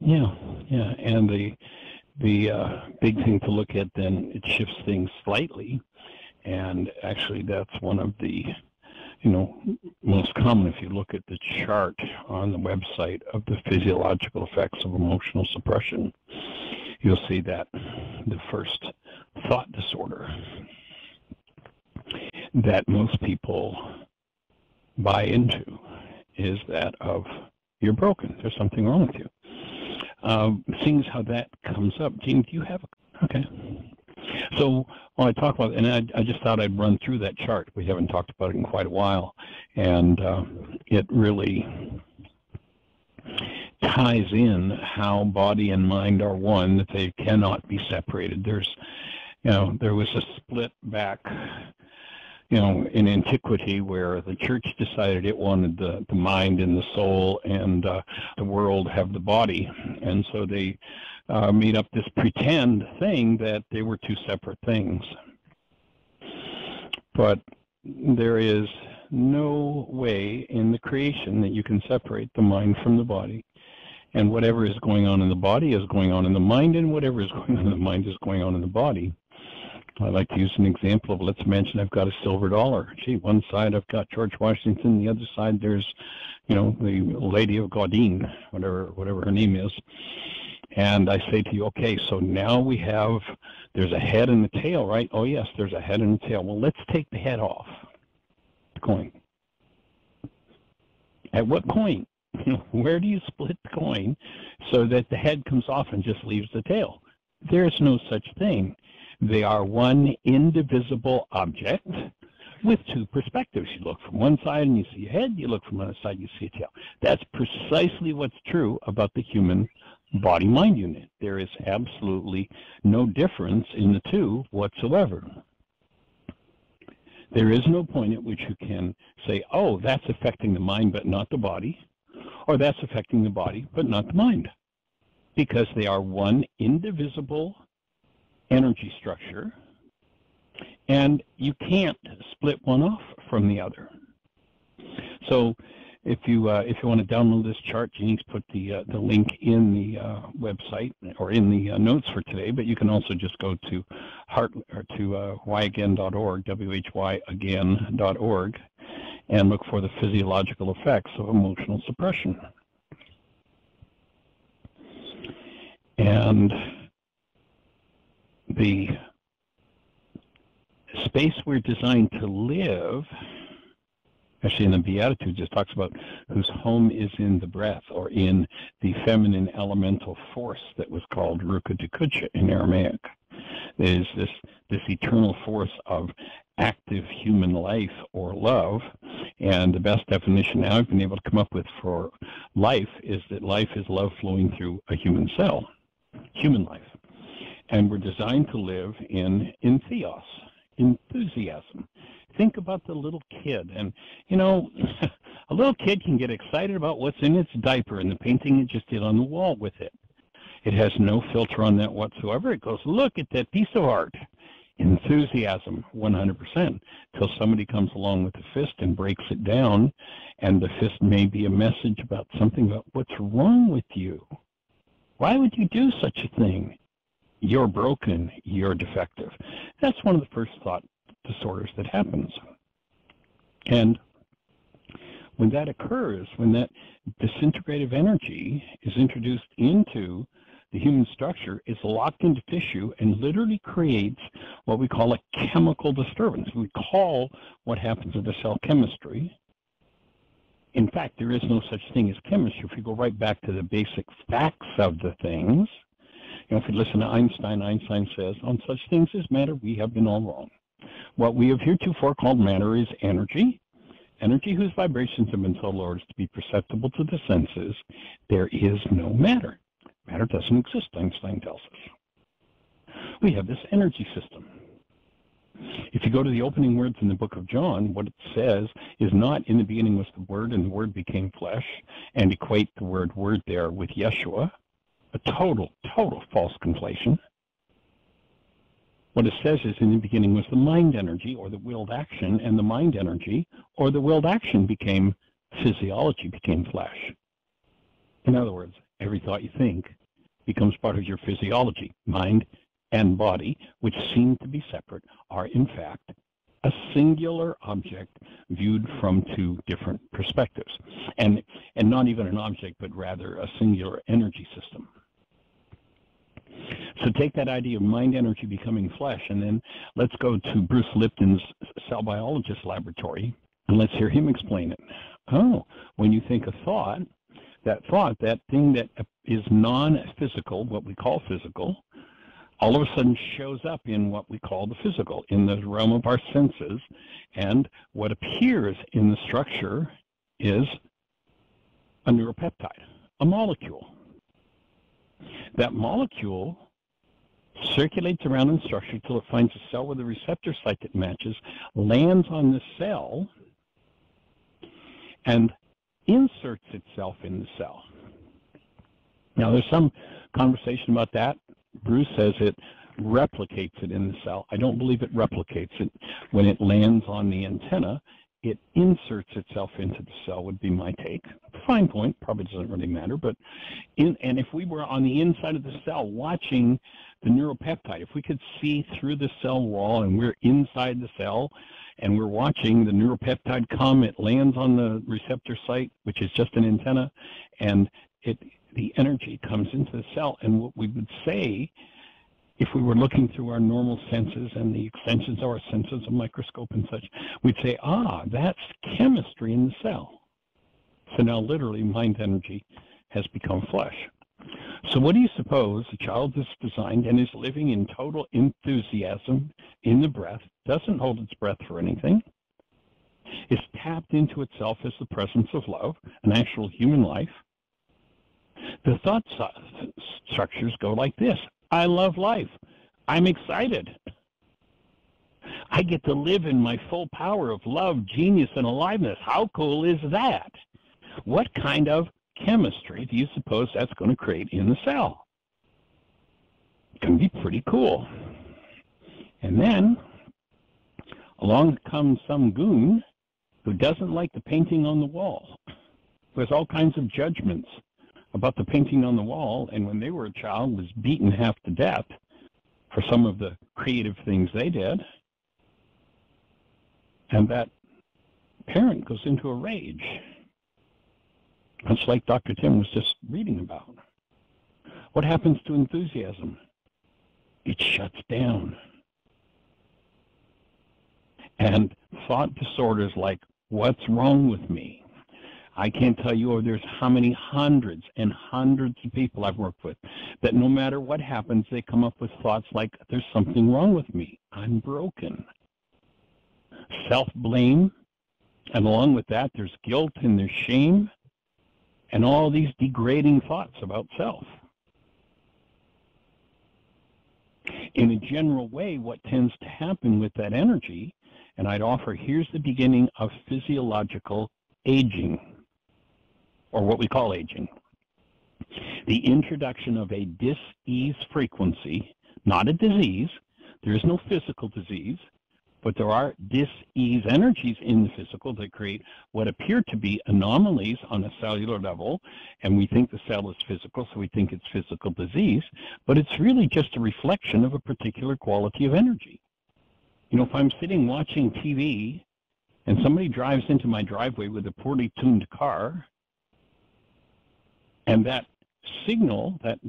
Yeah, yeah, and the big thing to look at then, it shifts things slightly, and actually that's one of the most common. If you look at the chart on the website of the physiological effects of emotional suppression, you'll see that the first thought disorder that most people buy into is that of you're broken, there's something wrong with you. Seeing how that comes up, Gene, do you have okay. So when I talk about, and I just thought I'd run through that chart. We haven't talked about it in quite a while, and it really ties in how body and mind are one, that they cannot be separated. There's, there was a split back, in antiquity where the church decided it wanted the mind and the soul and the world have the body, and so they made up this pretend thing that they were two separate things. But there is no way in the creation that you can separate the mind from the body. And whatever is going on in the body is going on in the mind, and whatever is going on in the mind is going on in the body. I like to use an example of, let's imagine I've got a silver dollar. Gee, one side I've got George Washington, the other side there's, the Lady of Gaudin, whatever her name is. And I say to you, okay, so now there's a head and a tail, right? Oh yes, there's a head and a tail. Well, let's take the head off the coin. At what point? Where do you split the coin so that the head comes off and just leaves the tail? There's no such thing. They are one indivisible object with two perspectives. You look from one side and you see a head, you look from the other side, you see a tail. That's precisely what's true about the human body-mind unit. There is absolutely no difference in the two whatsoever. There is no point at which you can say, oh, that's affecting the mind but not the body, or that's affecting the body but not the mind, because they are one indivisible energy structure, and you can't split one off from the other. So if you want to download this chart, Jeannie's put the link in the website or in the notes for today, but you can also just go to whyagain.org, whyagain.org, and look for the physiological effects of emotional suppression. And the space we're designed to live, actually in the Beatitudes, it talks about whose home is in the breath, or in the feminine elemental force that was called Ruka Dekucha in Aramaic. There's this eternal force of active human life or love, and the best definition now I've been able to come up with for life is that life is love flowing through a human cell, human life. And we're designed to live in theos, enthusiasm. Think about the little kid, and a little kid can get excited about what's in its diaper and the painting it just did on the wall with it. It has no filter on that whatsoever. It goes, look at that piece of art. Enthusiasm, 100%, till somebody comes along with a fist and breaks it down, and the fist may be a message about something about what's wrong with you. Why would you do such a thing? You're broken, you're defective. That's one of the first thought disorders that happens. And when that occurs, when that disintegrative energy is introduced into the human structure, it's locked into tissue and literally creates what we call a chemical disturbance. We call what happens in the cell chemistry. In fact, there is no such thing as chemistry. If you go right back to the basic facts of the things, if you listen to Einstein, Einstein says, on such things as matter, we have been all wrong. What we have heretofore called matter is energy, energy whose vibrations have been so low as to be perceptible to the senses. There is no matter. Matter doesn't exist, Einstein tells us. We have this energy system. If you go to the opening words in the book of John, what it says is not in the beginning was the Word, and the Word became flesh, and equate the word there with Yeshua. A total false conflation. What it says is in the beginning was the mind energy, or the willed action, and the mind energy, or the willed action became physiology, became flesh. In other words, every thought you think, becomes part of your physiology. Mind and body, which seem to be separate, are in fact a singular object viewed from two different perspectives. And not even an object, but rather a singular energy system. So take that idea of mind energy becoming flesh, and then let's go to Bruce Lipton's cell biologist laboratory, and let's hear him explain it. Oh, when you think of thought, that thing that is non-physical, what we call physical, all of a sudden shows up in what we call the physical, in the realm of our senses, and what appears in the structure is a neuropeptide, a molecule. That molecule circulates around in structure until it finds a cell with a receptor site that matches, lands on the cell, and inserts itself in the cell. Now, there's some conversation about that. Bruce says it replicates it in the cell. I don't believe it replicates it. When it lands on the antenna, it inserts itself into the cell, would be my take. Fine point, probably doesn't really matter, but and if we were on the inside of the cell watching the neuropeptide, if we could see through the cell wall and we're inside the cell and we're watching the neuropeptide come, it lands on the receptor site, which is just an antenna, and the energy comes into the cell, and what we would say, if we were looking through our normal senses and the extensions of our senses, a microscope and such, we'd say, that's chemistry in the cell. So now literally mind energy has become flesh. So what do you suppose a child is designed and is living in total enthusiasm in the breath, doesn't hold its breath for anything, is tapped into itself as the presence of love, an actual human life? The thought structures go like this. I love life. I'm excited. I get to live in my full power of love, genius, and aliveness. How cool is that? What kind of chemistry do you suppose that's going to create in the cell? It can be pretty cool. And then along comes some goon who doesn't like the painting on the wall, who has all kinds of judgments about the painting on the wall, and when they were a child was beaten half to death for some of the creative things they did. And that parent goes into a rage, much like Dr. Tim was just reading about. What happens to enthusiasm? It shuts down. And thought disorders like, what's wrong with me? I can't tell you, there's how many hundreds and hundreds of people I've worked with that no matter what happens, they come up with thoughts like, there's something wrong with me. I'm broken. Self-blame, and along with that, there's guilt and there's shame, and all these degrading thoughts about self. In a general way, what tends to happen with that energy, and I'd offer, here's the beginning of physiological aging, or what we call aging. The introduction of a dis-ease frequency, not a disease. There is no physical disease, but there are dis-ease energies in the physical that create what appear to be anomalies on a cellular level, and we think the cell is physical, so we think it's physical disease, but it's really just a reflection of a particular quality of energy. You know, if I'm sitting watching TV and somebody drives into my driveway with a poorly tuned car, and that signal, that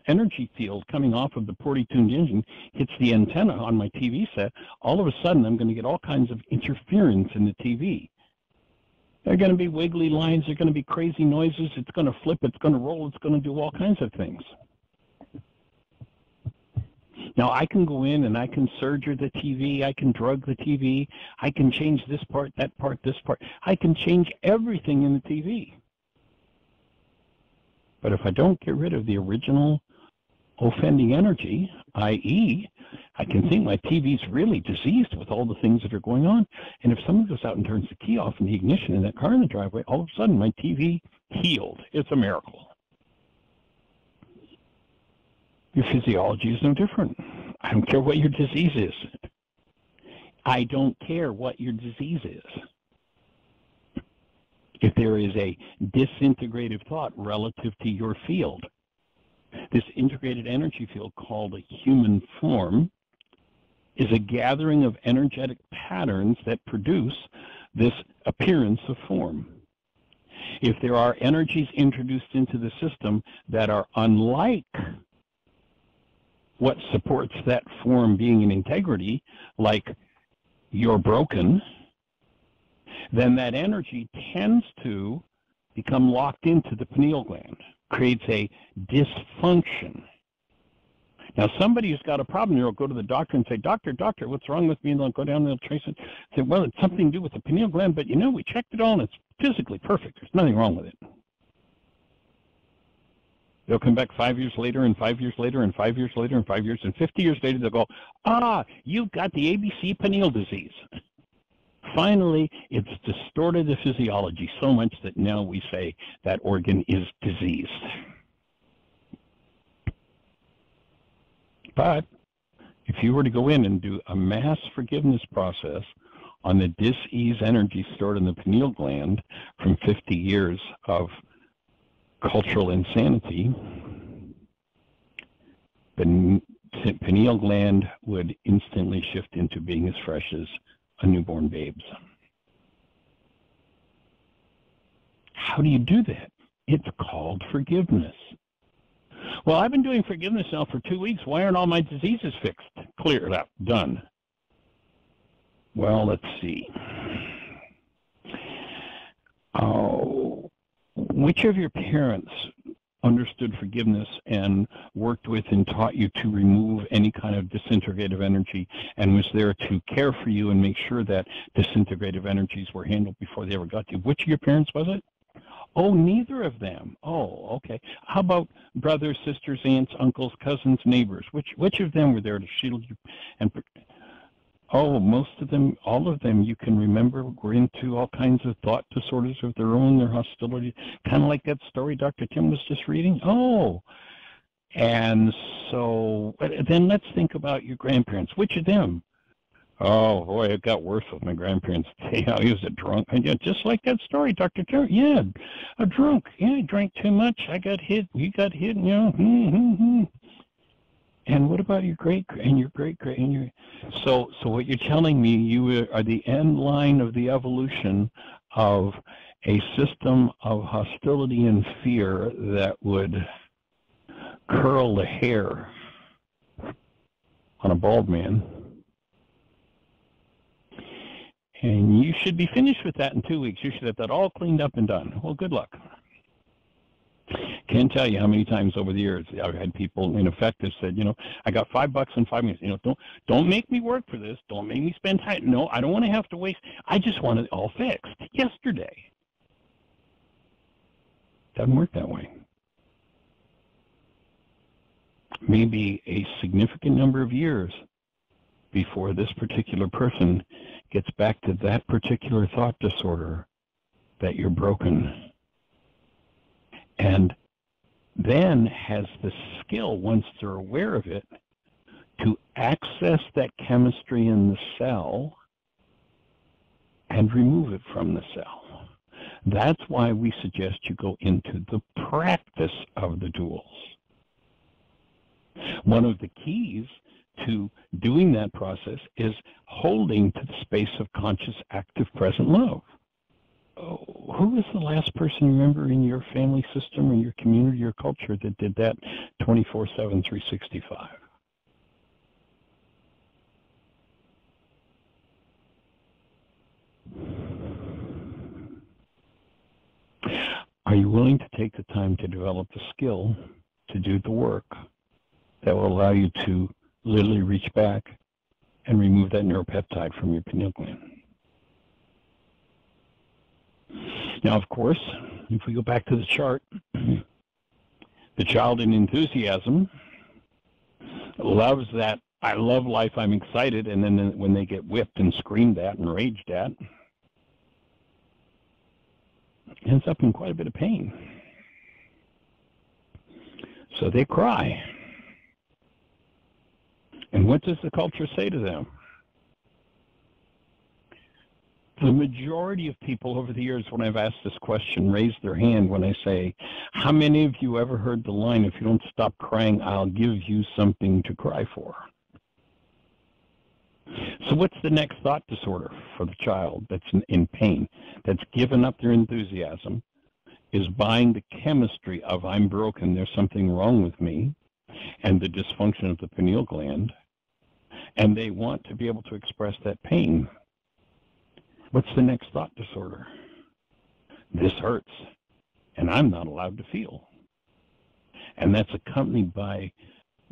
energy field coming off of the poorly tuned engine hits the antenna on my TV set, all of a sudden I'm going to get all kinds of interference in the TV. There are going to be wiggly lines, there are going to be crazy noises, it's going to flip, it's going to roll, it's going to do all kinds of things. Now, I can go in and I can surger the TV, I can drug the TV, I can change this part, that part, this part. I can change everything in the TV. But if I don't get rid of the original offending energy, i.e., I can think my TV's really diseased with all the things that are going on, and if someone goes out and turns the key off in the ignition in that car in the driveway, all of a sudden my TV healed. It's a miracle. Your physiology is no different. I don't care what your disease is. I don't care what your disease is. if there is a disintegrative thought relative to your field, this integrated energy field called a human form is a gathering of energetic patterns that produce this appearance of form. If there are energies introduced into the system that are unlike what supports that form being in integrity, like you're broken, then that energy tends to become locked into the pineal gland, creates a dysfunction. Now, somebody who's got a problem here will go to the doctor and say, doctor, what's wrong with me? And they'll go down and they'll trace it. Say, well, it's something to do with the pineal gland, but we checked it all and it's physically perfect. There's nothing wrong with it. They'll come back 5 years later and 5 years later and 5 years later and 5 years and 50 years later, they'll go, you've got the ABC pineal disease. Finally, it's distorted the physiology so much that now we say that organ is diseased. But if you were to go in and do a mass forgiveness process on the dis-ease energy stored in the pineal gland from 50 years of cultural insanity, the pineal gland would instantly shift into being as fresh as a newborn babe's. How do you do that? It's called forgiveness. Well, I've been doing forgiveness now for 2 weeks. Why aren't all my diseases fixed? Cleared up, done. Well, let's see. Which of your parents understood forgiveness and worked with and taught you to remove any kind of disintegrative energy and was there to care for you and make sure that disintegrative energies were handled before they ever got to you? Which of your parents was it? Oh, neither of them. Oh, okay. How about brothers, sisters, aunts, uncles, cousins, neighbors? Which of them were there to shield you? And most of them, all of them, you can remember, were into all kinds of thought disorders of their own, their hostility, kind of like that story Dr. Tim was just reading. Oh, and so then let's think about your grandparents. Which of them? Oh, boy, it got worse with my grandparents. He was a drunk. And yeah, just like that story, Dr. Tim. Yeah, a drunk. Yeah, he drank too much. I got hit. You got hit, And what about your great and your great and your? So what you're telling me, you are the end line of the evolution of a system of hostility and fear that would curl the hair on a bald man. And you should be finished with that in 2 weeks. You should have that all cleaned up and done. Well, good luck. Can't tell you how many times over the years I've had people in effect have said, I got $5 in 5 minutes. Don't make me work for this. Don't make me spend time. No, I don't want to have to waste. I just want it all fixed yesterday. Doesn't work that way. Maybe a significant number of years before this particular person gets back to that particular thought disorder that you're broken. And then has the skill, once they're aware of it, to access that chemistry in the cell and remove it from the cell. That's why we suggest you go into the practice of the tools. One of the keys to doing that process is holding to the space of conscious, active, present love. Who was the last person you remember in your family system or your community or culture that did that 24/7, 365? Are you willing to take the time to develop the skill to do the work that will allow you to literally reach back and remove that neuropeptide from your pineal gland? Now, of course, if we go back to the chart, the child in enthusiasm loves that, I love life, I'm excited, and then when they get whipped and screamed at and raged at, ends up in quite a bit of pain. So they cry. And what does the culture say to them? The majority of people over the years, when I've asked this question, raise their hand when I say, how many of you ever heard the line, if you don't stop crying, I'll give you something to cry for? So what's the next thought disorder for the child that's in pain, that's given up their enthusiasm, is buying the chemistry of I'm broken, there's something wrong with me, and the dysfunction of the pineal gland, and they want to be able to express that pain. What's the next thought disorder? This hurts, and I'm not allowed to feel. And that's accompanied by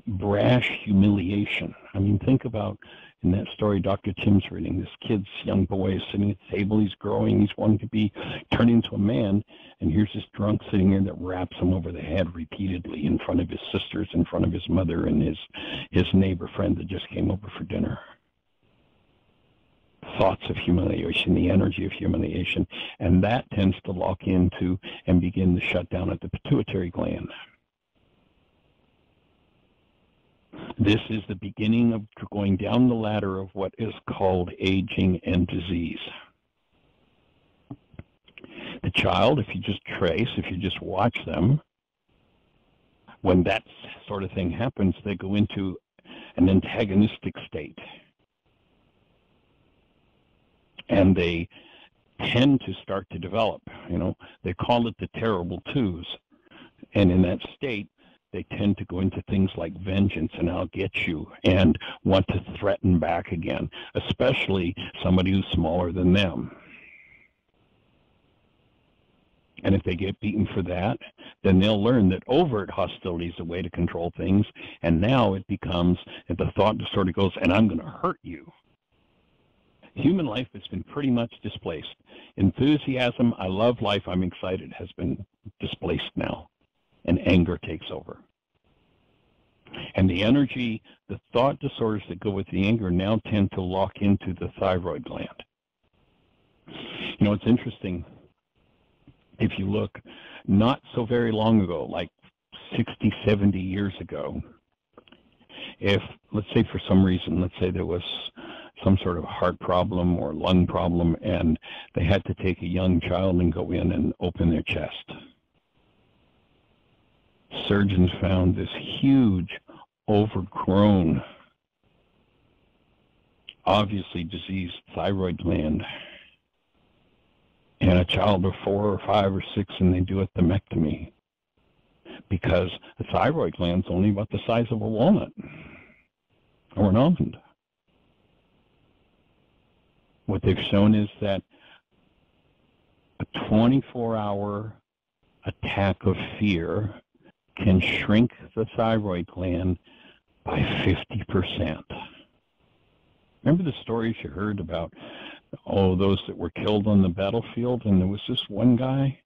brash humiliation. I mean, think about in that story Dr. Tim's reading, this kid's young boy is sitting at the table, he's growing, he's wanting to be turned into a man, and here's this drunk sitting there that raps him over the head repeatedly in front of his sisters, in front of his mother, and his neighbor friend that just came over for dinner. Thoughts of humiliation, the energy of humiliation, and that tends to lock into and begin to shut down at the pituitary gland. This is the beginning of going down the ladder of what is called aging and disease. The child, if you just trace, if you just watch them, when that sort of thing happens, they go into an antagonistic state. And they tend to start to develop, they call it the terrible twos. And in that state, they tend to go into things like vengeance and I'll get you, and want to threaten back again, especially somebody who's smaller than them. And if they get beaten for that, then they'll learn that overt hostility is a way to control things, and now it becomes, the thought disorder goes, and I'm going to hurt you. Human life has been pretty much displaced. Enthusiasm, I love life, I'm excited, has been displaced now, and anger takes over. And the energy, the thought disorders that go with the anger now tend to lock into the thyroid gland. It's interesting, if you look not so very long ago, like 60, 70 years ago, if, let's say for some reason, let's say there was some sort of heart problem or lung problem, and they had to take a young child and go in and open their chest. Surgeons found this huge, overgrown, obviously diseased thyroid gland. And a child of 4 or 5 or 6, and they do a thymectomy because the thyroid gland's only about the size of a walnut or an almond. What they've shown is that a 24-hour attack of fear can shrink the thyroid gland by 50%. Remember the stories you heard about, those that were killed on the battlefield, and there was this one guy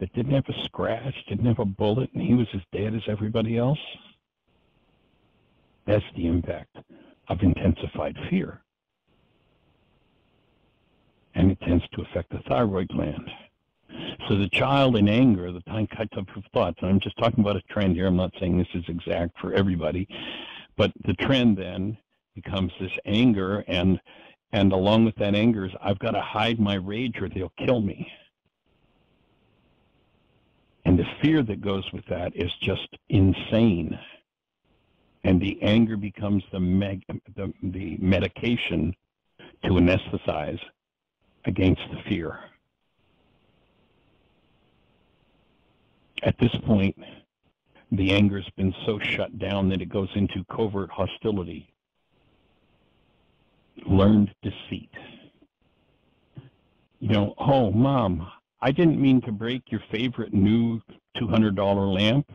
that didn't have a scratch, didn't have a bullet, and he was as dead as everybody else? That's the impact of intensified fear. And it tends to affect the thyroid gland. So the child in anger, the type of thoughts, and I'm just talking about a trend here, I'm not saying this is exact for everybody, but the trend then becomes this anger, and along with that anger is, I've got to hide my rage or they'll kill me. And the fear that goes with that is just insane. And the anger becomes the medication to anesthetize against the fear. At this point, the anger's been so shut down that it goes into covert hostility, learned deceit. Oh, Mom, I didn't mean to break your favorite new $200 lamp.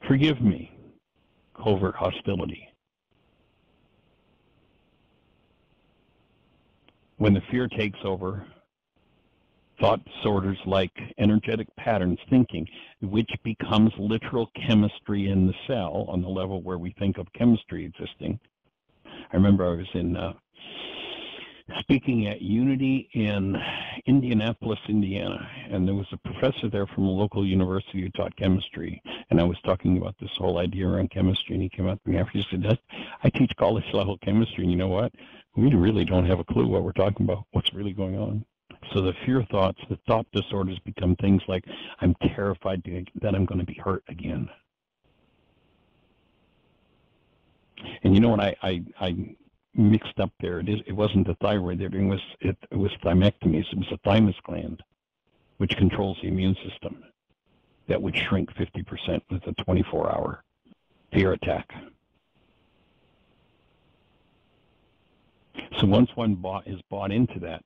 Forgive me. Covert hostility. When the fear takes over, thought disorders like energetic patterns thinking, which becomes literal chemistry in the cell on the level where we think of chemistry existing. I remember I was speaking at Unity in Indianapolis, Indiana, and there was a professor there from a local university who taught chemistry, And I was talking about this whole idea around chemistry, and he came up to me after. He said, I teach college-level chemistry, and you know what? We really don't have a clue what we're talking about, what's really going on. So the fear thoughts, the thought disorders become things like, I'm terrified that I'm going to be hurt again. And you know what I mixed up there? It wasn't the thyroid they're doing, it was thymectomies. It was the thymus gland, which controls the immune system. That would shrink 50% with a 24-hour fear attack. So once one is bought into that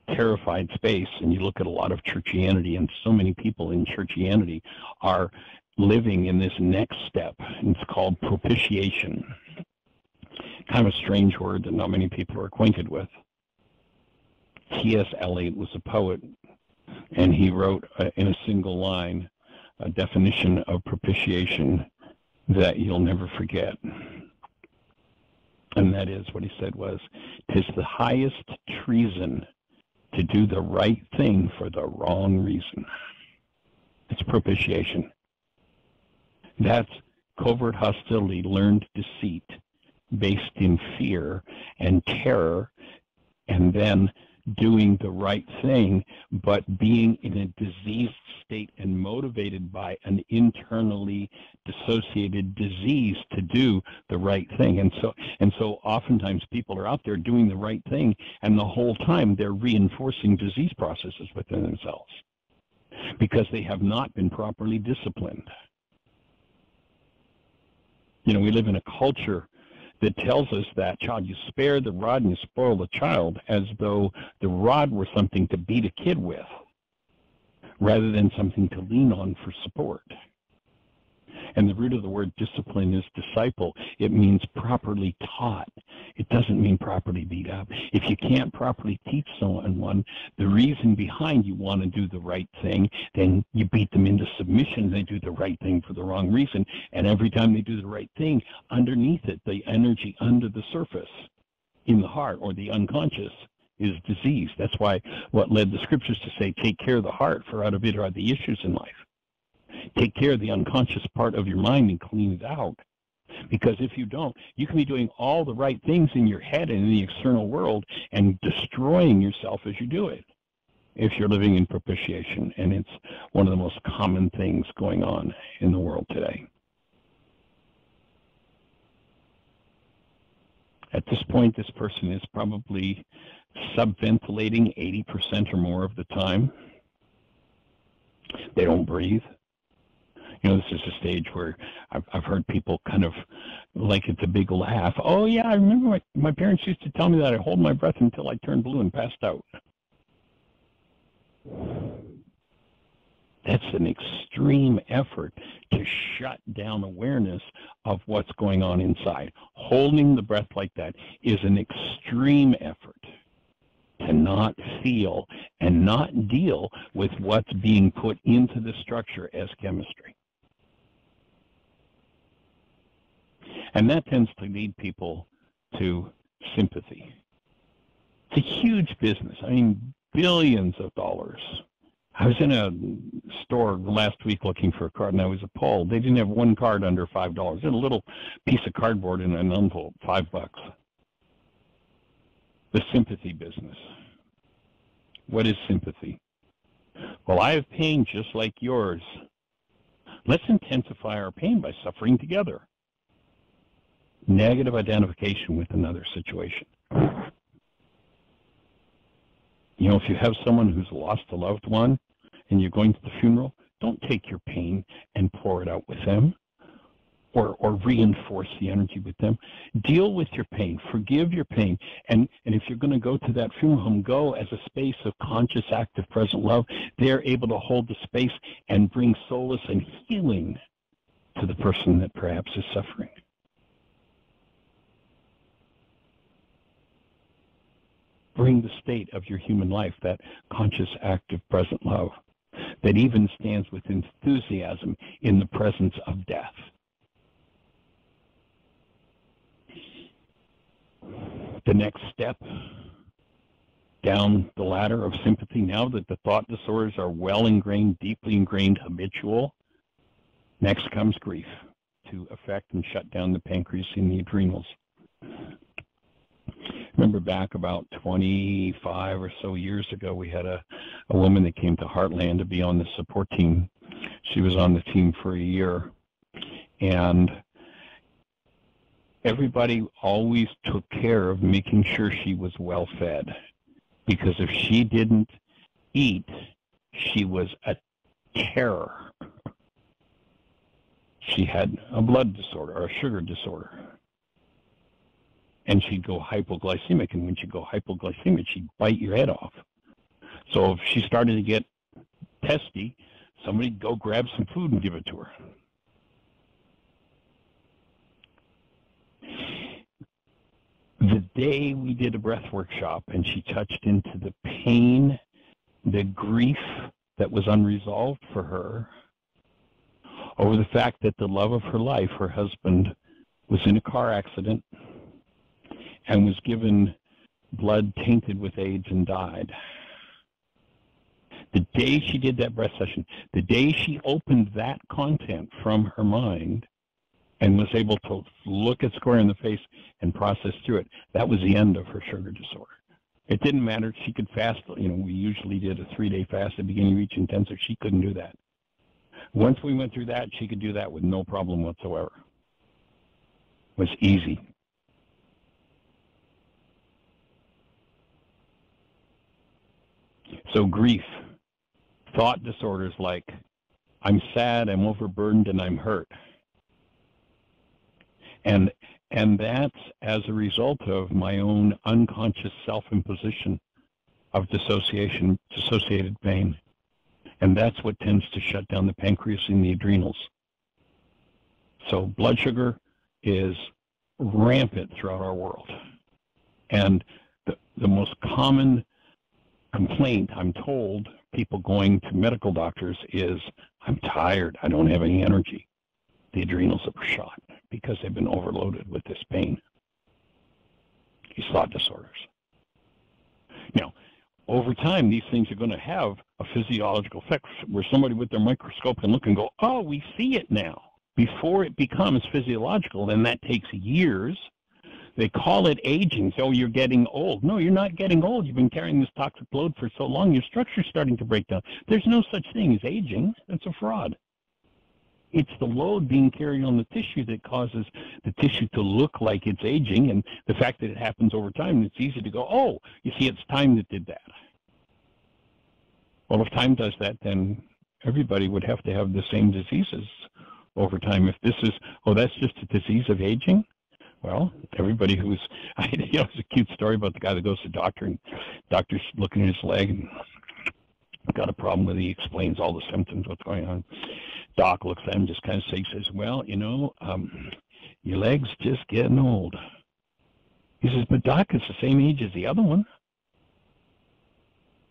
terrified space, and you look at a lot of churchianity, and so many people in churchianity are living in this next step, and it's called propitiation. Kind of a strange word that not many people are acquainted with. T.S. Eliot was a poet, and he wrote in a single line a definition of propitiation that you'll never forget. And that is, what he said was, "'Tis the highest treason to do the right thing for the wrong reason." It's propitiation. That's covert hostility, learned deceit, based in fear and terror, and then doing the right thing, but being in a diseased state and motivated by an internally dissociated disease to do the right thing. And so oftentimes people are out there doing the right thing, and the whole time they're reinforcing disease processes within themselves because they have not been properly disciplined. You know, we live in a culture that tells us that, child, you spare the rod and you spoil the child, as though the rod were something to beat a kid with, rather than something to lean on for support. And the root of the word discipline is disciple. It means properly taught. It doesn't mean properly beat up. If you can't properly teach someone the reason behind you want to do the right thing, then you beat them into submission. They do the right thing for the wrong reason. And every time they do the right thing, underneath it, the energy under the surface in the heart or the unconscious is disease. That's why what led the scriptures to say, take care of the heart, for out of it are the issues in life. Take care of the unconscious part of your mind and clean it out. Because if you don't, you can be doing all the right things in your head and in the external world and destroying yourself as you do it, if you're living in propitiation. And it's one of the most common things going on in the world today. At this point, this person is probably subventilating 80% or more of the time. They don't breathe. You know, this is a stage where I've heard people kind of like it's a big laugh. Oh, yeah, I remember my parents used to tell me that I hold my breath until I turned blue and passed out. That's an extreme effort to shut down awareness of what's going on inside. Holding the breath like that is an extreme effort to not feel and not deal with what's being put into the structure as chemistry. And that tends to lead people to sympathy. It's a huge business. I mean, billions of dollars. I was in a store last week looking for a card, and I was appalled. They didn't have one card under $5. They had a little piece of cardboard in an envelope, $5. The sympathy business. What is sympathy? Well, I have pain just like yours. Let's intensify our pain by suffering together. Negative identification with another situation. You know, if you have someone who's lost a loved one and you're going to the funeral, don't take your pain and pour it out with them or reinforce the energy with them. Deal with your pain. Forgive your pain. And if you're going to go to that funeral home, go as a space of conscious, active, present love. They're able to hold the space and bring solace and healing to the person that perhaps is suffering. Bring the state of your human life, that conscious, active, present love, that even stands with enthusiasm in the presence of death. The next step down the ladder of sympathy, now that the thought disorders are well ingrained, deeply ingrained, habitual, Next comes grief, to affect and shut down the pancreas and the adrenals. Remember back about 25 or so years ago, we had a woman that came to Heartland to be on the support team. She was on the team for a year, and everybody always took care of making sure she was well fed, because if she didn't eat, she was a terror. She had a blood disorder or a sugar disorder. And she'd go hypoglycemic, and when she'd go hypoglycemic, she'd bite your head off. So if she started to get testy, somebody'd go grab some food and give it to her. The day we did a breath workshop and she touched into the pain, the grief that was unresolved for her over the fact that the love of her life, her husband, was in a car accident and was given blood tainted with AIDS and died. The day she did that breath session, the day she opened that content from her mind and was able to look it square in the face and process through it, that was the end of her sugar disorder. It didn't matter. She could fast. We usually did a 3-day fast at the beginning of each intensive. She couldn't do that. Once we went through that, she could do that with no problem whatsoever. It was easy. So grief, thought disorders like, I'm sad, I'm overburdened, and I'm hurt. And that's as a result of my own unconscious self-imposition of dissociated pain. And that's what tends to shut down the pancreas and the adrenals. So blood sugar is rampant throughout our world. And the most common complaint, I'm told, people going to medical doctors is, I'm tired, I don't have any energy. The adrenals are shot because they've been overloaded with this pain. These thought disorders. Now, over time, these things are going to have a physiological effect where somebody with their microscope can look and go, oh, we see it now. Before it becomes physiological, then that takes years. They call it aging. So you're getting old. No, you're not getting old. You've been carrying this toxic load for so long, your structure's starting to break down. There's no such thing as aging. That's a fraud. It's the load being carried on the tissue that causes the tissue to look like it's aging, and the fact that it happens over time, it's easy to go, oh, you see, it's time that did that. Well, if time does that, then everybody would have to have the same diseases over time. If this is, oh, that's just a disease of aging, well, everybody who's, it's a cute story about the guy that goes to the doctor, and doctor's looking at his leg and got a problem with it. He explains all the symptoms, what's going on. Doc looks at him, just kind of says, well, your leg's just getting old. He says, but Doc, it's the same age as the other one.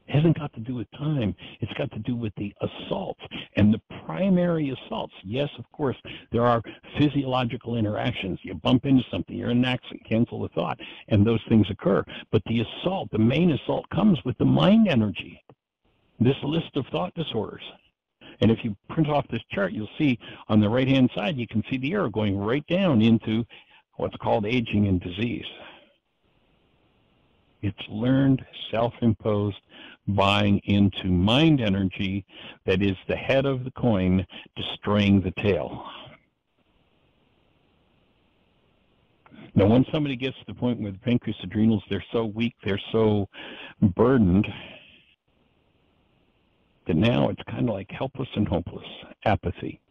It hasn't got to do with time. It's got to do with the assaults. And the primary assaults, yes, of course, there are physiological interactions. You bump into something, you're in an accident, cancel the thought, and those things occur. But the assault, the main assault, comes with the mind energy, this list of thought disorders. And if you print off this chart, you'll see on the right-hand side, you can see the arrow going right down into what's called aging and disease. It's learned, self-imposed, buying into mind energy that is the head of the coin, destroying the tail. Now, when somebody gets to the point where the pancreas, adrenals, they're so weak, they're so burdened, that now it's kind of like helpless and hopeless, apathy.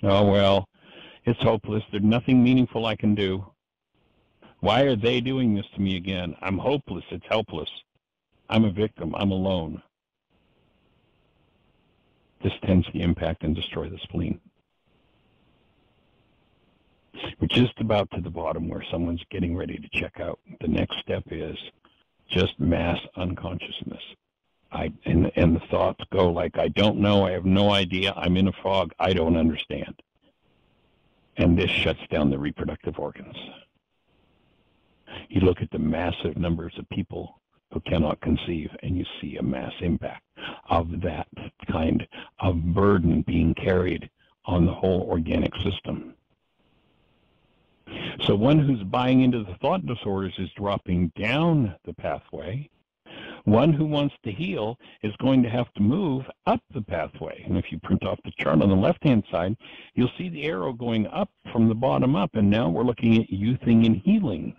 Oh, well, it's hopeless. There's nothing meaningful I can do. Why are they doing this to me again? I'm hopeless. It's helpless. I'm a victim. I'm alone. This tends to impact and destroy the spleen. We're just about to the bottom where someone's getting ready to check out. The next step is just mass unconsciousness. And the thoughts go like, I don't know, I have no idea, I'm in a fog, I don't understand. And this shuts down the reproductive organs. You look at the massive numbers of people who cannot conceive, and you see a mass impact of that kind of burden being carried on the whole organic system. So one who's buying into the thought disorders is dropping down the pathway. One who wants to heal is going to have to move up the pathway. And if you print off the chart on the left-hand side, you'll see the arrow going up from the bottom up. And now we're looking at youthing and healing.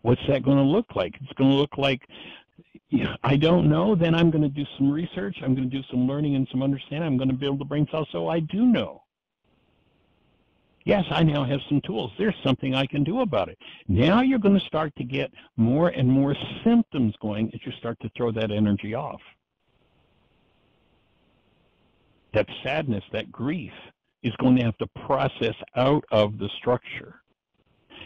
What's that going to look like? It's going to look like, I don't know. Then I'm going to do some research. I'm going to do some learning and some understanding. I'm going to build the brain cells so I do know. Yes, I now have some tools. There's something I can do about it. Now you're going to start to get more and more symptoms going as you start to throw that energy off. That sadness, that grief is going to have to process out of the structure.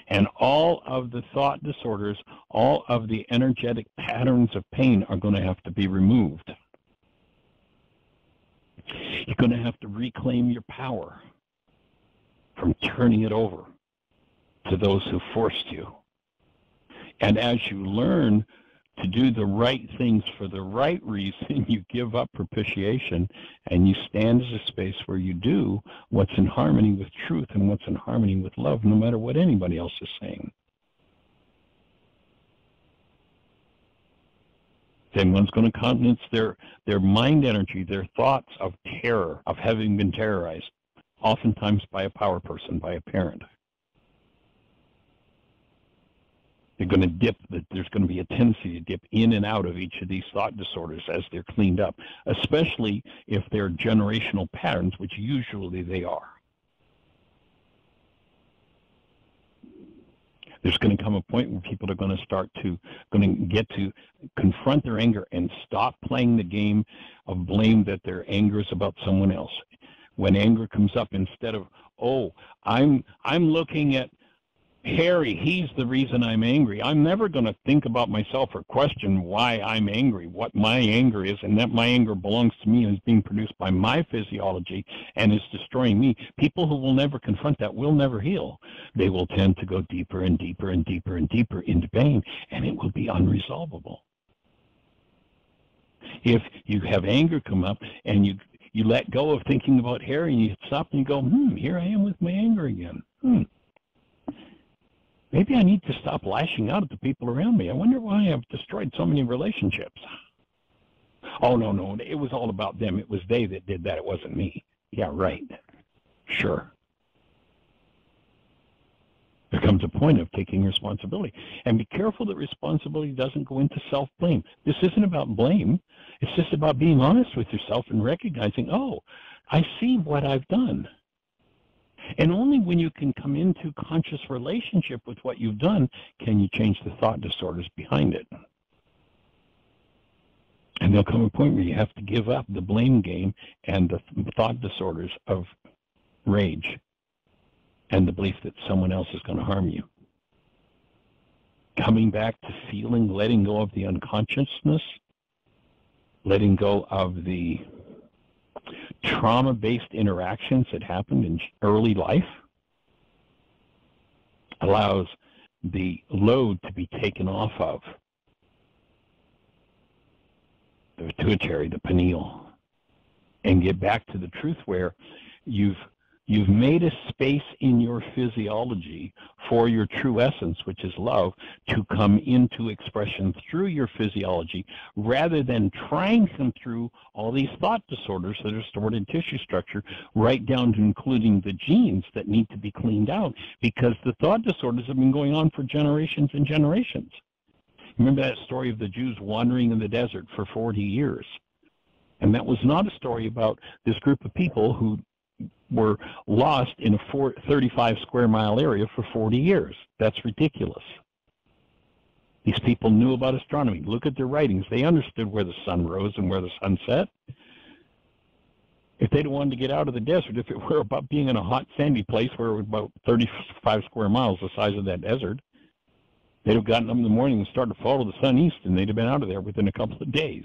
And all of the thought disorders, all of the energetic patterns of pain are going to have to be removed. You're going to have to reclaim your power from turning it over to those who forced you. And as you learn to do the right things for the right reason, you give up propitiation and you stand as a space where you do what's in harmony with truth and what's in harmony with love, no matter what anybody else is saying. Then one's going to countenance their mind energy, their thoughts of terror, of having been terrorized, oftentimes by a power person, by a parent. They're going to dip, there's going to be a tendency to dip in and out of each of these thought disorders as they're cleaned up, especially if they're generational patterns, which usually they are. There's going to come a point where people are going to get to confront their anger and stop playing the game of blame that their anger is about someone else. When anger comes up, instead of, oh, I'm looking at Harry, he's the reason I'm angry. I'm never going to think about myself or question why I'm angry, what my anger is, and that my anger belongs to me and is being produced by my physiology and is destroying me. People who will never confront that will never heal. They will tend to go deeper and deeper and deeper and deeper into pain, and it will be unresolvable. If you have anger come up and you let go of thinking about Harry and you stop and you go, here I am with my anger again. Maybe I need to stop lashing out at the people around me. I wonder why I've destroyed so many relationships. Oh, no, it was all about them. It was they that did that. It wasn't me. Yeah, right. Sure. There comes a point of taking responsibility. And be careful that responsibility doesn't go into self-blame. This isn't about blame. It's just about being honest with yourself and recognizing, oh, I see what I've done. And only when you can come into conscious relationship with what you've done can you change the thought disorders behind it. And there'll come a point where you have to give up the blame game and the thought disorders of rage and the belief that someone else is going to harm you. Coming back to feeling, letting go of the unconsciousness, letting go of the trauma-based interactions that happened in early life allows the load to be taken off of the pituitary, the pineal, and get back to the truth where you've made a space in your physiology for your true essence, which is love, to come into expression through your physiology rather than trying to come through all these thought disorders that are stored in tissue structure, right down to including the genes that need to be cleaned out, because the thought disorders have been going on for generations and generations. Remember that story of the Jews wandering in the desert for 40 years? And that was not a story about this group of people who were lost in a 35 square mile area for 40 years. That's ridiculous. These people knew about astronomy. Look at their writings. They understood where the sun rose and where the sun set. If they'd wanted to get out of the desert, if it were about being in a hot, sandy place where it was about 35 square miles, the size of that desert, they'd have gotten up in the morning and started to follow the sun east, and they'd have been out of there within a couple of days.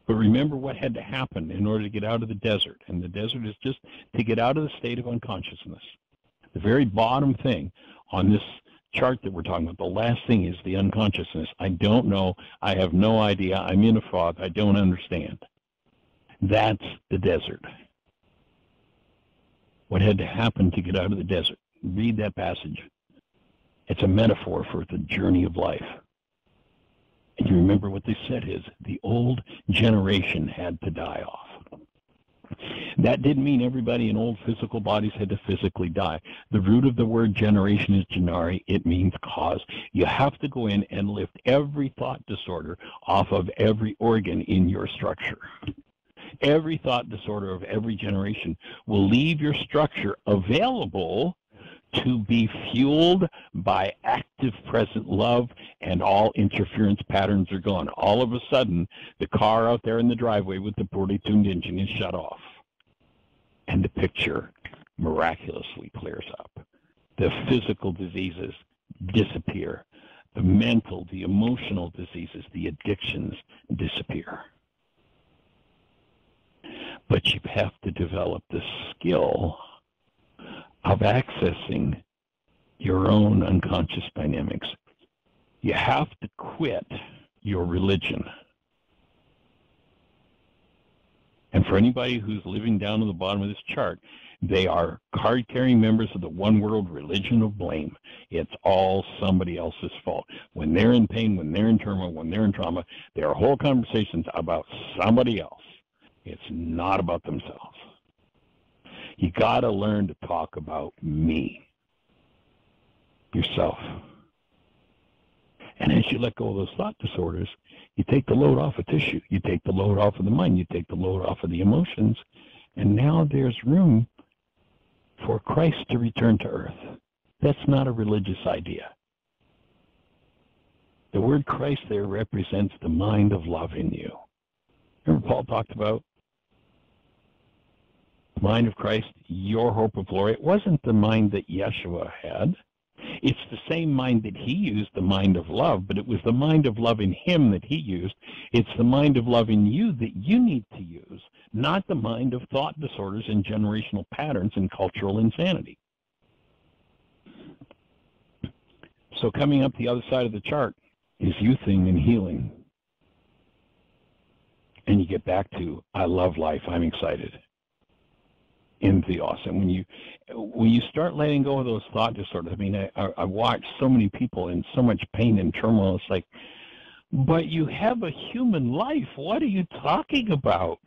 But remember what had to happen in order to get out of the desert. And the desert is just to get out of the state of unconsciousness. The very bottom thing on this chart that we're talking about, the last thing is the unconsciousness. I don't know. I have no idea. I'm in a fog. I don't understand. That's the desert. What had to happen to get out of the desert? Read that passage. It's a metaphor for the journey of life. And you remember what they said is the old generation had to die off. That didn't mean everybody in old physical bodies had to physically die. The root of the word generation is genari. It means cause. You have to go in and lift every thought disorder off of every organ in your structure. Every thought disorder of every generation will leave your structure available to be fueled by active present love, and all interference patterns are gone. All of a sudden, the car out there in the driveway with the poorly tuned engine is shut off. And the picture miraculously clears up. The physical diseases disappear. The mental, the emotional diseases, the addictions disappear. But you have to develop the skill of accessing your own unconscious dynamics. You have to quit your religion. And for anybody who's living down at the bottom of this chart, they are card-carrying members of the one world religion of blame. It's all somebody else's fault. When they're in pain, when they're in turmoil, when they're in trauma, there are whole conversations about somebody else. It's not about themselves. You got to learn to talk about me, yourself. And as you let go of those thought disorders, you take the load off of tissue. You take the load off of the mind. You take the load off of the emotions. And now there's room for Christ to return to earth. That's not a religious idea. The word Christ there represents the mind of love in you. Remember Paul talked about the mind of Christ, your hope of glory. It wasn't the mind that Yeshua had. It's the same mind that he used, the mind of love, but it was the mind of love in him that he used. It's the mind of love in you that you need to use, not the mind of thought disorders and generational patterns and cultural insanity. So coming up the other side of the chart is youthing and healing. And you get back to, I love life, I'm excited. In the awesome. When you start letting go of those thought disorders, I mean, I watch so many people in so much pain and turmoil. It's like, but you have a human life. What are you talking about?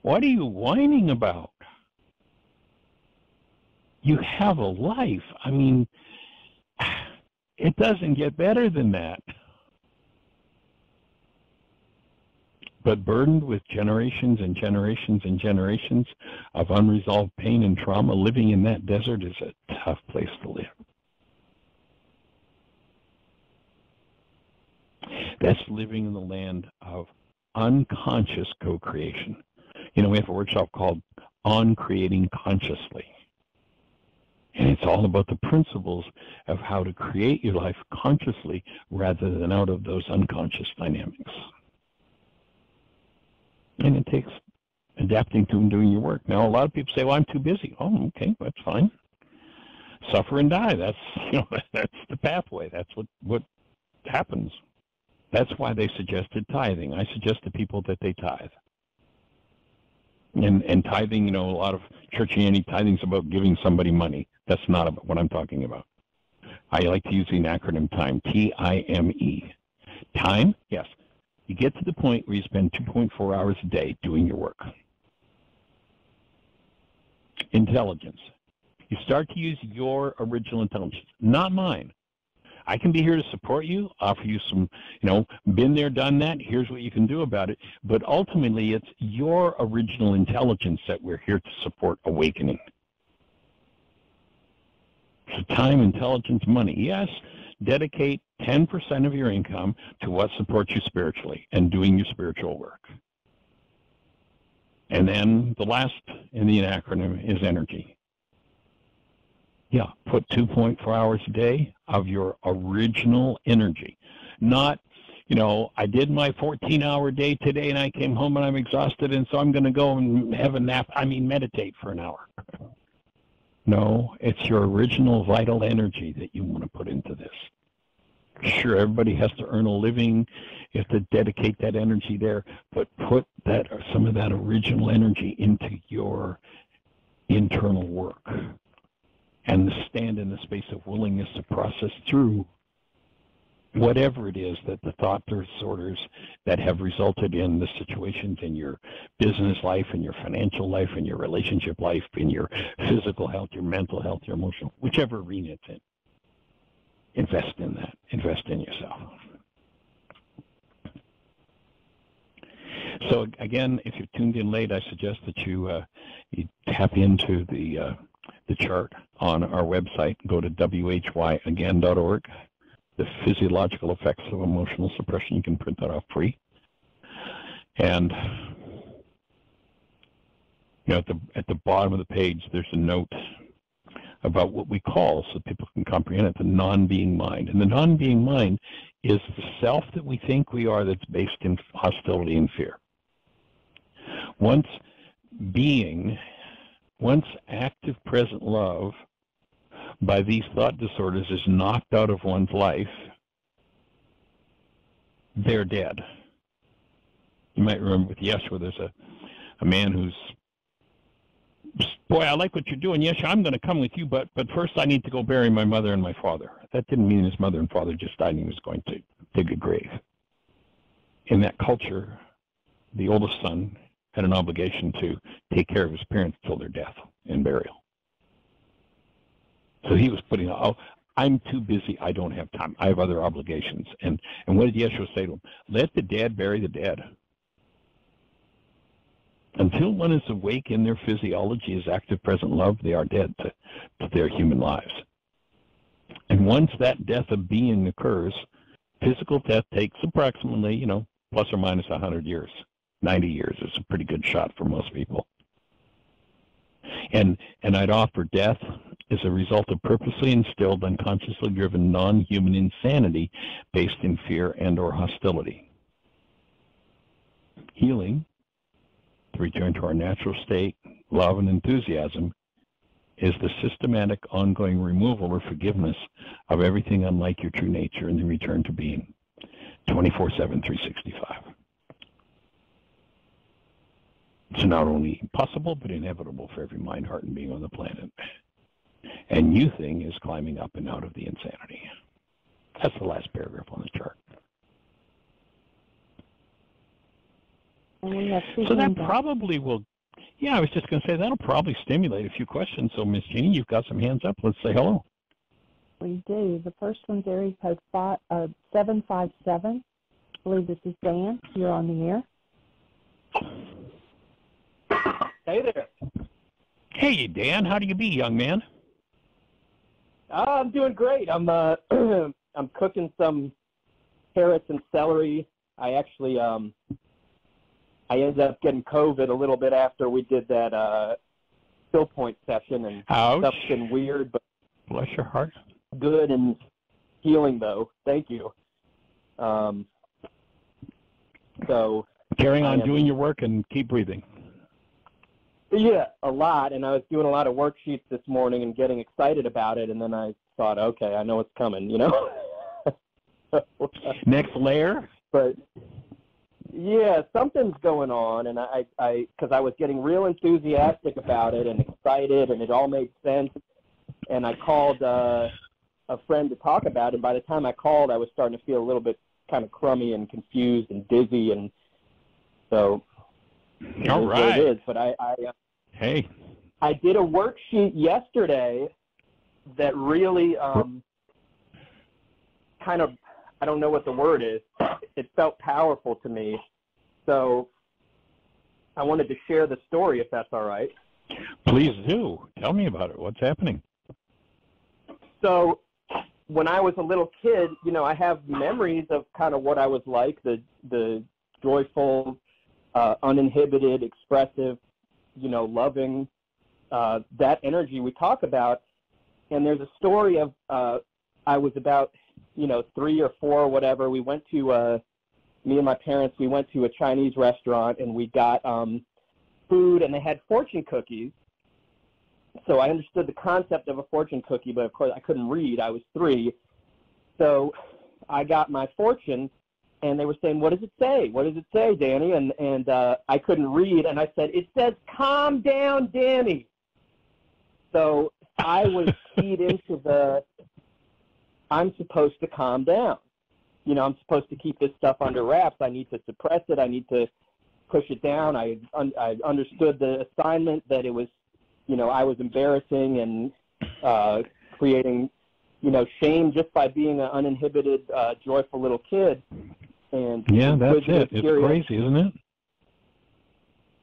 What are you whining about? You have a life. I mean, it doesn't get better than that. But burdened with generations and generations and generations of unresolved pain and trauma, living in that desert is a tough place to live. That's living in the land of unconscious co-creation. You know, we have a workshop called On Creating Consciously. And it's all about the principles of how to create your life consciously rather than out of those unconscious dynamics. And it takes adapting to and doing your work. Now, a lot of people say, well, I'm too busy. Oh, okay, that's fine. Suffer and die. That's, that's the pathway. That's what happens. That's why they suggested tithing. I suggest to people that they tithe. And tithing, a lot of Christianity, tithing is about giving somebody money. That's not about what I'm talking about. I like to use the acronym TIME, T-I-M-E. Time, yes. You get to the point where you spend 2.4 hours a day doing your work. Intelligence. You start to use your original intelligence, not mine. I can be here to support you, offer you some, been there, done that, here's what you can do about it. But ultimately, it's your original intelligence that we're here to support awakening. So time, intelligence, money. Yes, dedicate 10% of your income to what supports you spiritually and doing your spiritual work. And then the last in the acronym is energy. Yeah, put 2.4 hours a day of your original energy. Not, I did my 14-hour day today and I came home and I'm exhausted and so I'm going to go and have a nap. I mean, meditate for an hour. No, it's your original vital energy that you want to put into this. Sure, everybody has to earn a living. You have to dedicate that energy there, but put that or some of that original energy into your internal work and stand in the space of willingness to process through whatever it is that the thought disorders that have resulted in the situations in your business life, in your financial life, in your relationship life, in your physical health, your mental health, your emotional, whichever arena it's in. Invest in that. Invest in yourself. So again, if you're tuned in late, I suggest that you tap into the chart on our website. Go to whyagain.org. The physiological effects of emotional suppression. You can print that off free. And at the bottom of the page, there's a note about what we call, so people can comprehend it, the non-being mind. And the non-being mind is the self that we think we are that's based in hostility and fear. Once active present love by these thought disorders is knocked out of one's life, they're dead. You might remember with Yeshua, there's a man who's, boy, I like what you're doing, Yeshua, I'm going to come with you, but first I need to go bury my mother and my father. That didn't mean his mother and father just died and he was going to dig a grave. In that culture, the oldest son had an obligation to take care of his parents till their death and burial. So he was putting, I'm too busy, I don't have time, I have other obligations. And what did Yeshua say to him? Let the dead bury the dead. Until one is awake in their physiology as active present love, they are dead to their human lives. And once that death of being occurs, physical death takes approximately, plus or minus 100 years. 90 years is a pretty good shot for most people. And I'd offer death is a result of purposely instilled, unconsciously driven, non-human insanity based in fear and or hostility. Healing, to return to our natural state, love and enthusiasm, is the systematic, ongoing removal or forgiveness of everything unlike your true nature and the return to being, 24/7, 365. It's not only possible, but inevitable for every mind, heart, and being on the planet. And youthing is climbing up and out of the insanity. That's the last paragraph on the chart. So that probably will, I was just going to say, that'll probably stimulate a few questions. So, Miss Jeannie, you've got some hands up. Let's say hello. We do. The first one's area code 757. I believe this is Dan. You're on the air. Hey there. Hey, Dan. How do you be, young man? I'm doing great. I'm I'm cooking some carrots and celery. I actually I ended up getting COVID a little bit after we did that still point session, and stuff's been weird, but bless your heart. Good and healing though. Thank you. So carrying on doing your work and keep breathing. Yeah, a lot, and I was doing a lot of worksheets this morning and getting excited about it, and then I thought, okay, I know it's coming, Next layer? But, yeah, something's going on, and because I was getting real enthusiastic about it and excited, and it all made sense, and I called a friend to talk about it, and by the time I called, I was starting to feel a little bit kind of crummy and confused and dizzy, and so... All right. It is, but I did a worksheet yesterday that really kind of, I don't know what the word is, it felt powerful to me. So I wanted to share the story, if that's all right. Please do. Tell me about it. What's happening? So when I was a little kid, I have memories of kind of what I was like, the joyful, uninhibited, expressive, loving, that energy we talk about. And there's a story of I was about, 3 or 4 or whatever. We went to, me and my parents, we went to a Chinese restaurant and we got food, and they had fortune cookies. So I understood the concept of a fortune cookie, but of course I couldn't read. I was 3. So I got my fortune, and they were saying, "What does it say? What does it say, Danny?" And I couldn't read, and I said, "It says, 'Calm down, Danny.'" So I was keyed into I'm supposed to calm down. You know, I'm supposed to keep this stuff under wraps. I need to suppress it. I need to push it down. I understood the assignment that it was, you know, I was embarrassing and creating, you know, shame just by being an uninhibited, joyful little kid. And yeah, that's it. It's crazy, isn't it?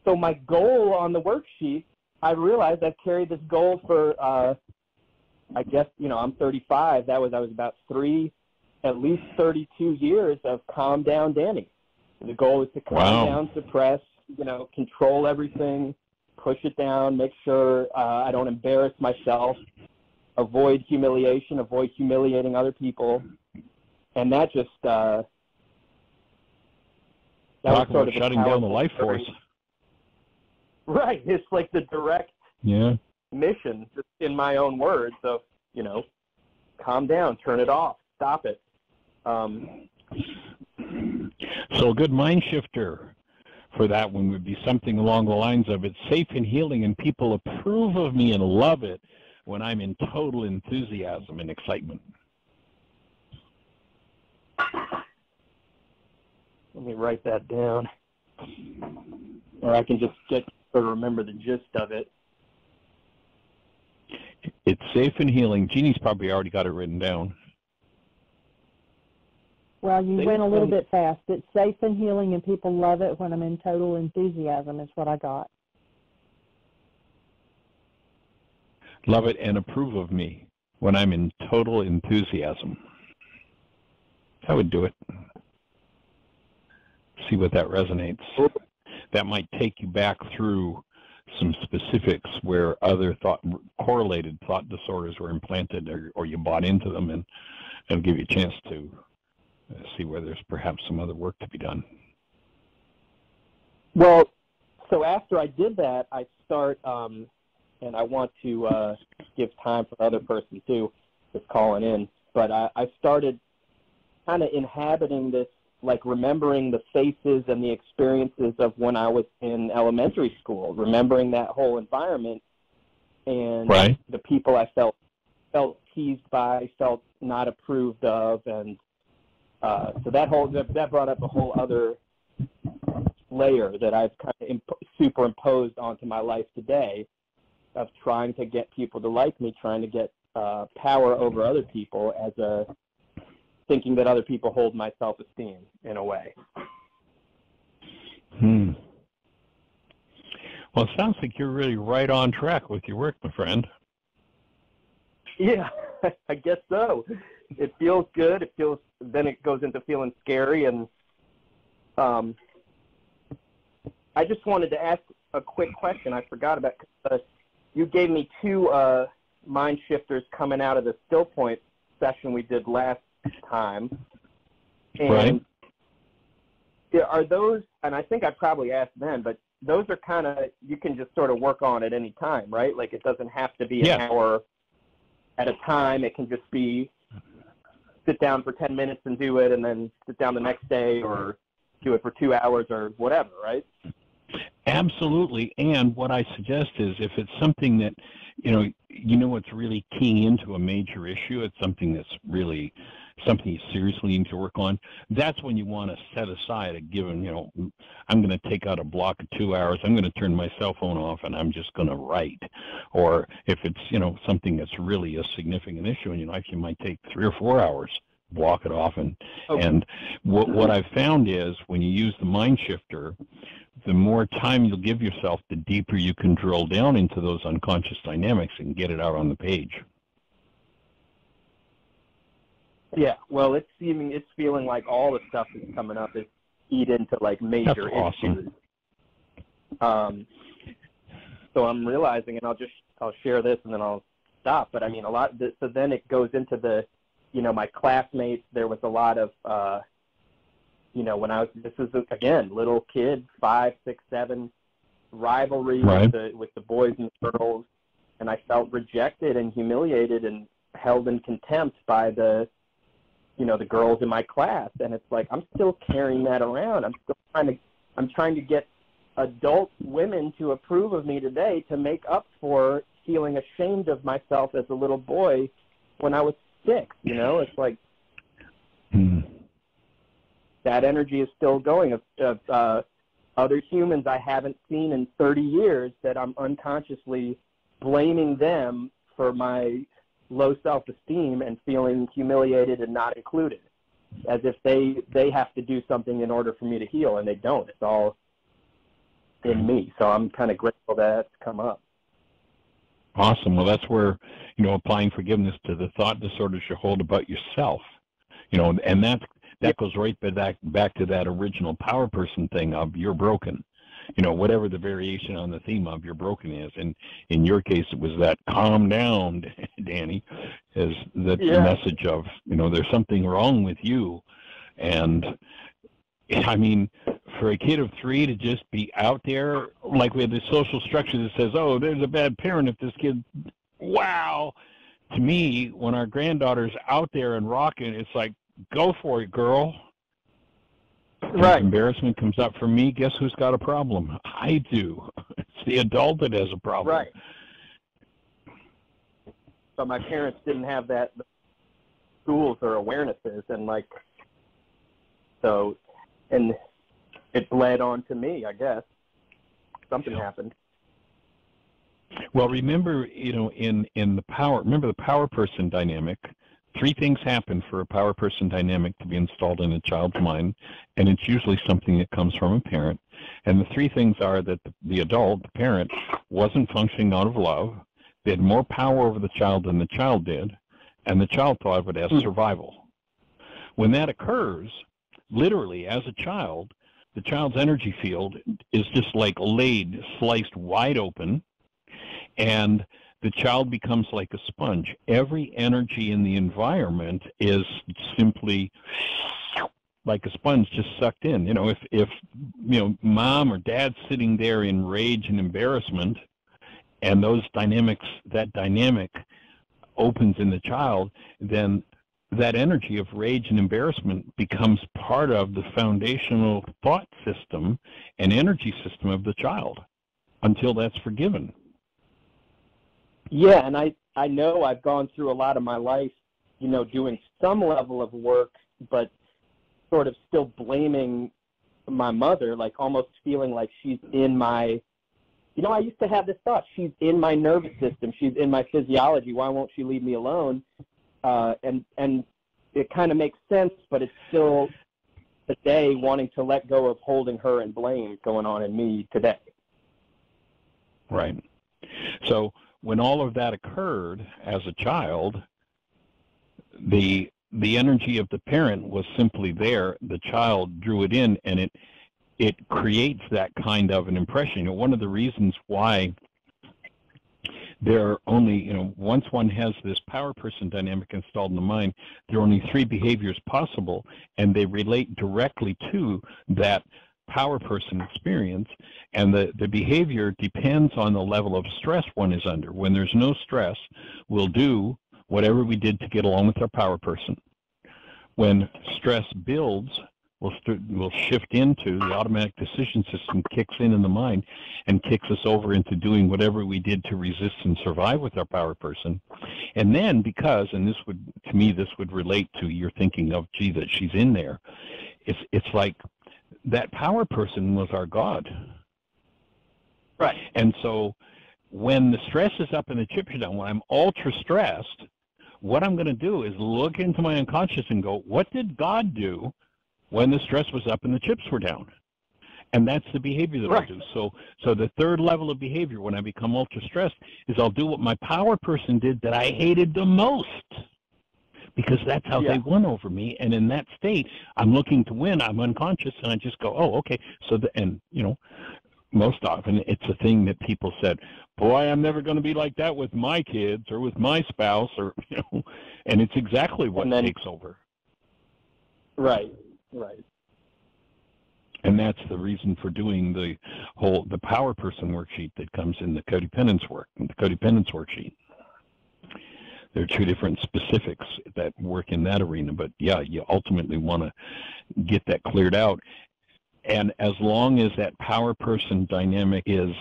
So my goal on the worksheet, I realized I've carried this goal for, I guess, you know, I'm 35. I was about at least 32 years of calm down Danny. The goal is to calm down, suppress, you know, control everything, push it down, make sure I don't embarrass myself, avoid humiliation, avoid humiliating other people. And that just, that was sort of shutting down the life force. Right. It's like the direct mission, just in my own words, of, you know, calm down, turn it off, stop it. So a good mind shifter for that one would be something along the lines of, "It's safe and healing, and people approve of me and love it when I'm in total enthusiasm and excitement." Let me write that down. Or I can just remember the gist of it. It's safe and healing. Jeannie's probably already got it written down. Well, you went a little bit fast. It's safe and healing, and people love it when I'm in total enthusiasm is what I got. Love it and approve of me when I'm in total enthusiasm. I would do it. See what that resonates. That might take you back through some specifics where other correlated thought disorders were implanted, or you bought into them, and it'll give you a chance to see where there's perhaps some other work to be done. Well, so after I did that, I start, and I want to give time for the other person too that's calling in, but I started kind of inhabiting this, like remembering the faces and the experiences of when I was in elementary school, remembering that whole environment and the people I felt teased by, felt not approved of, and so that brought up a whole other layer that I've kind of superimposed onto my life today, of trying to get people to like me, trying to get power over other people, as thinking that other people hold my self-esteem in a way. Well, it sounds like you're really right on track with your work, my friend. Yeah, I guess so. It feels good. Then it goes into feeling scary. And I just wanted to ask a quick question I forgot about. You gave me 2 mind shifters coming out of the still point session we did last time. And are those, and I think I probably asked then, but those are kind of, you can just sort of work on at any time, right? Like it doesn't have to be an hour at a time. It can just be sit down for 10 minutes and do it, and then sit down the next day, or do it for 2 hours or whatever, right? Absolutely. And what I suggest is, if it's something that, you know it's really keying into a major issue, it's something that's really something you seriously need to work on, that's when you want to set aside a given, I'm going to take out a block of 2 hours, I'm going to turn my cell phone off, and I'm just going to write. Or if it's, something that's really a significant issue in your life, you might take 3 or 4 hours, block it off. And what I've found is, when you use the mind shifter, the more time you'll give yourself, the deeper you can drill down into those unconscious dynamics and get it out on the page. Yeah, well, it's feeling like all the stuff that's coming up is eat into like major issues. So I'm realizing, and I'll share this and then I'll stop. But I mean, so then it goes into the, my classmates. There was a lot of, when this was again little kid, 5, 6, 7, rivalry with the boys and the girls, and I felt rejected and humiliated and held in contempt by the girls in my class. And it's like, I'm still carrying that around. I'm trying to get adult women to approve of me today to make up for feeling ashamed of myself as a little boy when I was 6. It's like that energy is still going of other humans I haven't seen in 30 years that I'm unconsciously blaming them for my low self-esteem and feeling humiliated and not included, as if they have to do something in order for me to heal, and they don't. It's all in me. So I'm kind of grateful that that's come up. Awesome. Well, that's where, applying forgiveness to the thought disorders you hold about yourself, and that goes right back to that original power person thing of you're broken. Whatever the variation on the theme of you're broken is. And in your case, it was that calm down, Danny, is the message of, there's something wrong with you. And I mean, for a kid of 3 to just be out there, like we have this social structure that says, oh, there's a bad parent if this kid, wow. To me, when our granddaughter's out there and rocking, it's like, go for it, girl. Right. If embarrassment comes up for me, guess who's got a problem? I do. It's the adult that has a problem. Right. So my parents didn't have that tools or awarenesses, and it bled on to me, I guess. Something happened. Well, remember, in the power person dynamic, 3 things happen for a power person dynamic to be installed in a child's mind, and it's usually something that comes from a parent. And the 3 things are that the adult, the parent, wasn't functioning out of love, they had more power over the child than the child did, and the child thought of it as survival. When that occurs, literally, as a child, the child's energy field is just like sliced wide open, and the child becomes like a sponge. Every energy in the environment is simply like a sponge just sucked in. If mom or dad's sitting there in rage and embarrassment, and that dynamic opens in the child, then that energy of rage and embarrassment becomes part of the foundational thought system and energy system of the child until that's forgiven. Yeah, and I know I've gone through a lot of my life, doing some level of work, but sort of still blaming my mother, like almost feeling like she's in my, I used to have this thought, she's in my nervous system, she's in my physiology, why won't she leave me alone? And it kind of makes sense, but it's still today wanting to let go of holding her in blame going on in me today. Right. So when all of that occurred as a child, the energy of the parent was simply there. The child drew it in, and it creates that kind of an impression. One of the reasons why there are only, once one has this power person dynamic installed in the mind, there are only 3 behaviors possible, and they relate directly to that power person experience, and the behavior depends on the level of stress one is under. When there's no stress, we'll do whatever we did to get along with our power person. When stress builds, we'll shift into the automatic decision system, kicks in the mind, and kicks us over into doing whatever we did to resist and survive with our power person. And then and this would relate to your thinking of, gee, that she's in there. It's like that power person was our God. Right. And so when the stress is up and the chips are down, when I'm ultra stressed, what I'm going to do is look into my unconscious and go, what did God do when the stress was up and the chips were down? And that's the behavior that I'll do. So the 3rd level of behavior when I become ultra stressed is I'll do what my power person did that I hated the most, because that's how they won over me. And in that state, I'm looking to win. I'm unconscious, and I just go, oh, okay. So most often it's a thing that people said, boy, I'm never going to be like that with my kids or with my spouse, or and it's exactly what takes over. Right. And that's the reason for doing the power person worksheet that comes in the codependence worksheet. There are two different specifics that work in that arena, but yeah, you ultimately want to get that cleared out. And as long as that power person dynamic is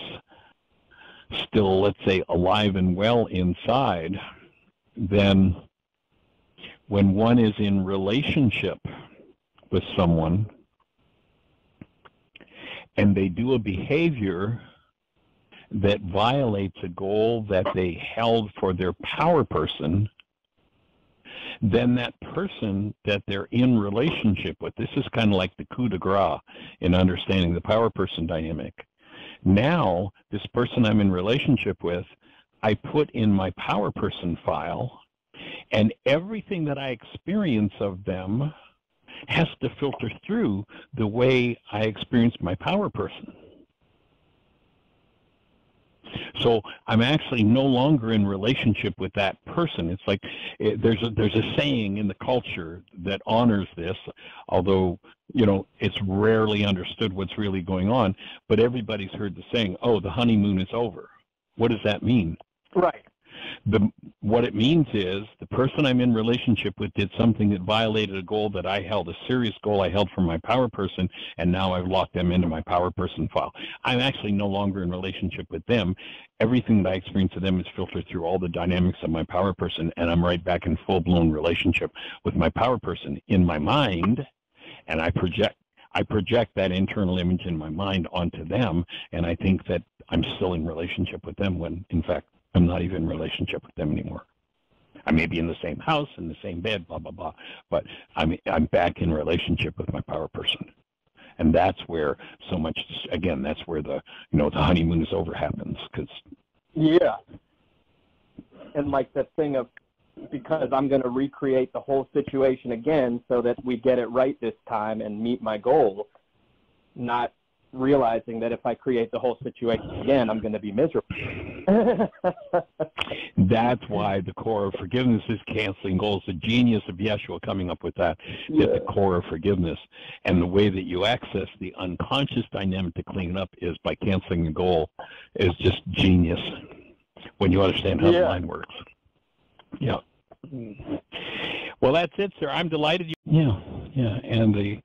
still, let's say, alive and well inside, then when one is in relationship with someone and they do a behavior that violates a goal that they held for their power person, then that person that they're in relationship with, this is kind of like the coup de grace in understanding the power person dynamic. Now, this person I'm in relationship with, I put in my power person file, and everything that I experience of them has to filter through the way I experience my power person. So I'm actually no longer in relationship with that person. It's like there's a saying in the culture that honors this, although it's rarely understood what's really going on. But everybody's heard the saying, "Oh, the honeymoon is over." What does that mean? Right. What it means is the person I'm in relationship with did something that violated a goal that I held, a serious goal I held for my power person, and now I've locked them into my power person file. I'm actually no longer in relationship with them. Everything that I experience of them is filtered through all the dynamics of my power person, and I'm right back in full-blown relationship with my power person in my mind, and I project that internal image in my mind onto them, and I think that I'm still in relationship with them when, in fact, I'm not even in relationship with them anymore. I may be in the same house, in the same bed, blah, blah, blah, but I'm back in relationship with my power person. And that's where so much, again, that's where the honeymoon is over happens. Yeah. And like that thing of, because I'm going to recreate the whole situation again so that we get it right this time and meet my goal, not realizing that if I create the whole situation again, I'm going to be miserable. That's why the core of forgiveness is canceling goals. The genius of Yeshua coming up with that, that the core of forgiveness. And the way that you access the unconscious dynamic to clean it up is by canceling the goal, is just genius when you understand how the mind works. Yeah. Well, that's it, sir. I'm delighted. And the